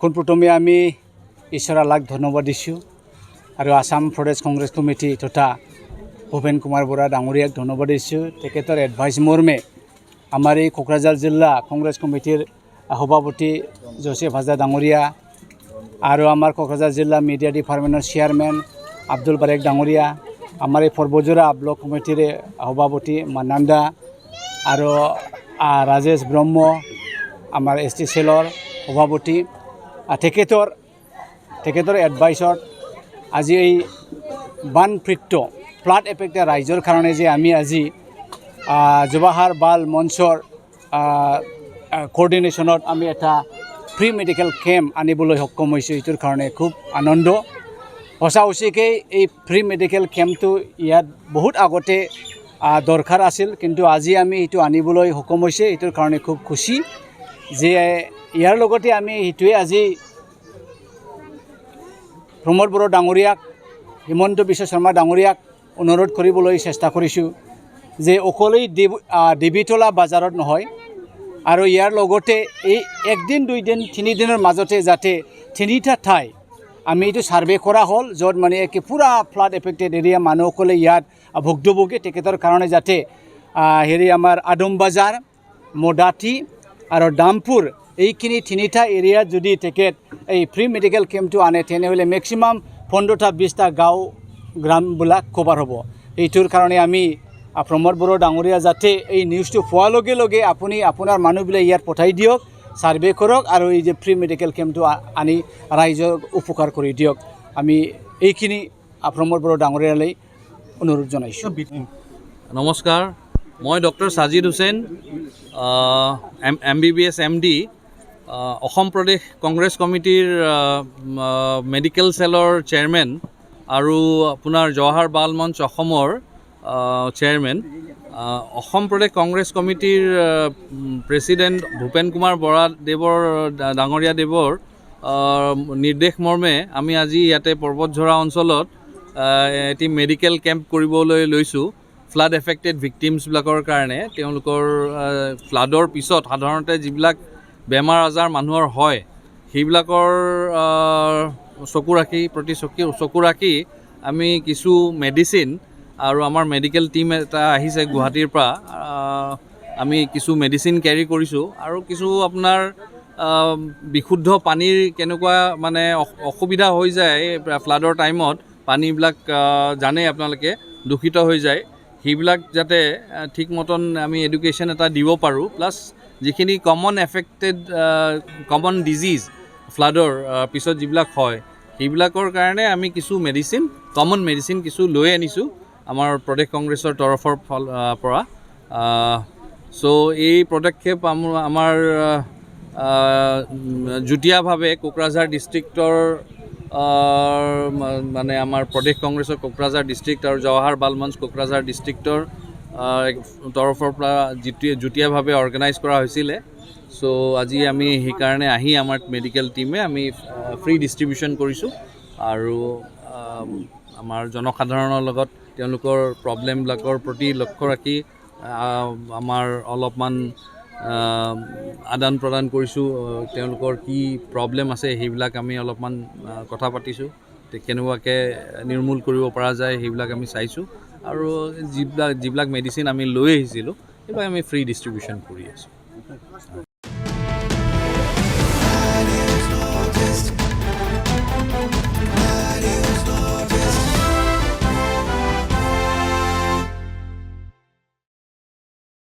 পোনপ্ৰথমে আমি ঈশ্বৰ আল্লাহক ধন্যবাদ দিছোঁ আৰু আসাম প্ৰদেশ কংগ্ৰেছ কমিটি তথা ভূপেন কুমাৰ বৰা ডাঙৰীয়াক ধন্যবাদ দিছোঁ। তেখেতৰ এডভাইচ মৰ্মে আমাৰ এই কোকৰাঝাৰ জিলা কংগ্ৰেছ কমিটিৰ সভাপতি জোচেফ হাজৰা ডাঙৰীয়া আৰু আমাৰ কোকৰাঝাৰ জিলা মিডিয়া ডিপাৰ্টমেণ্টৰ চেয়াৰমেন আব্দুল বাৰেক ডাঙৰীয়া, আমাৰ এই পৰ্বজোৰা ব্লক কমিটিৰ সভাপতি মান্নান্দা আৰু ৰাজেশ ব্ৰহ্ম, আমাৰ ST চেলৰ সভাপতি, তেখেতৰ এডভাইচত আজি এই বানপীড়িত ফ্লাড এফেক্টেড ৰাইজৰ কাৰণে যে আমি আজি জৱাহৰ বাল মঞ্চৰ কোঅৰ্ডিনেশ্যনত আমি এটা ফ্ৰী মেডিকেল কেম্প আনিবলৈ সক্ষম হৈছোঁ। এইটোৰ কাৰণে খুব আনন্দ। সঁচা সঁচিকৈ এই ফ্ৰী মেডিকেল কেম্পটো ইয়াত বহুত আগতে দৰকাৰ আছিল, কিন্তু আজি আমি এইটো আনিবলৈ সক্ষম হৈছে। এইটোৰ কাৰণে খুব খুচি যে ইয়াৰ লগতে আমি সেইটোৱে আজি প্ৰমোদ বড়ো ডাঙৰীয়াক, হিমন্ত বিশ্ব শৰ্মা ডাঙৰীয়াক অনুৰোধ কৰিবলৈ চেষ্টা কৰিছোঁ যে অকলেই দেৱীতলা বাজাৰত নহয় আৰু ইয়াৰ লগতে এই 1 দিন 2 দিন 3 দিনৰ মাজতে যাতে 3টা ঠাই আমি এইটো ছাৰ্ভে কৰা হ'ল, য'ত মানে একে পূৰা ফ্লাড এফেক্টেড এৰিয়া মানুহসকলে ইয়াত ভুক্তভোগী। তেখেতৰ কাৰণে যাতে আমাৰ আদম বাজাৰ, মদাঠি আৰু দামপুৰ এইখিনি 3টা এৰিয়াত যদি তেখেত এই ফ্ৰী মেডিকেল কেম্পটো আনে, তেনেহ'লে মেক্সিমাম 15টা 20টা গাঁও গ্ৰামবিলাক কভাৰ হ'ব। এইটোৰ কাৰণে আমি প্ৰমোদ বড়ো ডাঙৰীয়া যাতে এই নিউজটো পোৱাৰ লগে লগে আপুনি আপোনাৰ মানুহবিলাক ইয়াত পঠাই দিয়ক, ছাৰ্ভে কৰক আৰু এই যে ফ্ৰী মেডিকেল কেম্পটো আনি ৰাইজক উপকাৰ কৰি দিয়ক। আমি এইখিনি প্ৰমোদ বড়ো ডাঙৰীয়ালৈ অনুৰোধ জনাইছোঁ। নমস্কাৰ, মই doctor Sajid Hussain, MBBS MD, Assam Pradesh Congress কমিটিৰ মেডিকেল চেলৰ চেয়াৰমেন আৰু আপোনাৰ জৱাহৰ বাল মঞ্চ অসমৰ চেয়াৰমেন। অসম প্ৰদেশ কংগ্ৰেছ কমিটিৰ প্ৰেছিডেণ্ট ভূপেন কুমাৰ বৰা ডাঙৰীয়া দেৱৰ নিৰ্দেশ মৰ্মে আমি আজি ইয়াতে পৰ্বতঝৰা অঞ্চলত এটি মেডিকেল কেম্প কৰিবলৈ লৈছোঁ। ফ্লাড এফেক্টেড ভিক্টিমছবিলাকৰ কাৰণে তেওঁলোকৰ ফ্লাডৰ পিছত সাধাৰণতে যিবিলাক বেমাৰ আজাৰ মানুহৰ হয় সেইবিলাকৰ চকু ৰাখি আমি কিছু মেডিচিন আৰু আমাৰ মেডিকেল টীম এটা আহিছে গুৱাহাটীৰ পৰা, আমি কিছু মেডিচিন কেৰি কৰিছোঁ আৰু কিছু আপোনাৰ বিশুদ্ধ পানীৰ কেনেকুৱা মানে অসুবিধা হৈ যায় ফ্লাডৰ টাইমত, পানীবিলাক জানে আপোনালোকে দূষিত হৈ যায়, সেইবিলাক যাতে ঠিক মতন আমি এডুকেশ্যন এটা দিব পাৰোঁ। প্লাছ যিখিনি কমন ডিজিজ ফ্লাডৰ পিছত যিবিলাক হয় সেইবিলাকৰ কাৰণে আমি কিছু কমন মেডিচিন কিছু লৈ আনিছোঁ আমাৰ প্ৰদেশ কংগ্ৰেছৰ তৰফৰ পৰা। চ' এই পদক্ষেপ আমাৰ যুটীয়াভাৱে কোকৰাঝাৰ ডিষ্ট্ৰিক্টৰ মানে আমাৰ প্ৰদেশ কংগ্ৰেছৰ কোকৰাঝাৰ ডিষ্ট্ৰিক্ট আৰু জৱাহৰ বাল মঞ্চ কোকৰাঝাৰ ডিষ্ট্ৰিক্টৰ তৰফৰ পৰা যুটীয়াভাৱে অৰ্গেনাইজ কৰা হৈছিলে। চ' আজি আমি সেইকাৰণে আহি আমাৰ মেডিকেল টীমে আমি ফ্ৰী ডিষ্ট্ৰিবিউশ্যন কৰিছোঁ আৰু আমাৰ জনসাধাৰণৰ লগত তেওঁলোকৰ প্ৰব্লেমবিলাকৰ প্ৰতি লক্ষ্য ৰাখি আমাৰ অলপমান আদান প্ৰদান কৰিছোঁ। তেওঁলোকৰ কি প্ৰব্লেম আছে সেইবিলাক আমি অলপমান কথা পাতিছোঁ, কেনেকুৱাকৈ নিৰ্মূল কৰিব পৰা যায় সেইবিলাক আমি চাইছোঁ আৰু যিবিলাক মেডিচিন আমি লৈ আহিছিলোঁ সেইবিলাক আমি ফ্ৰী ডিষ্ট্ৰিবিউশ্যন কৰি আছোঁ।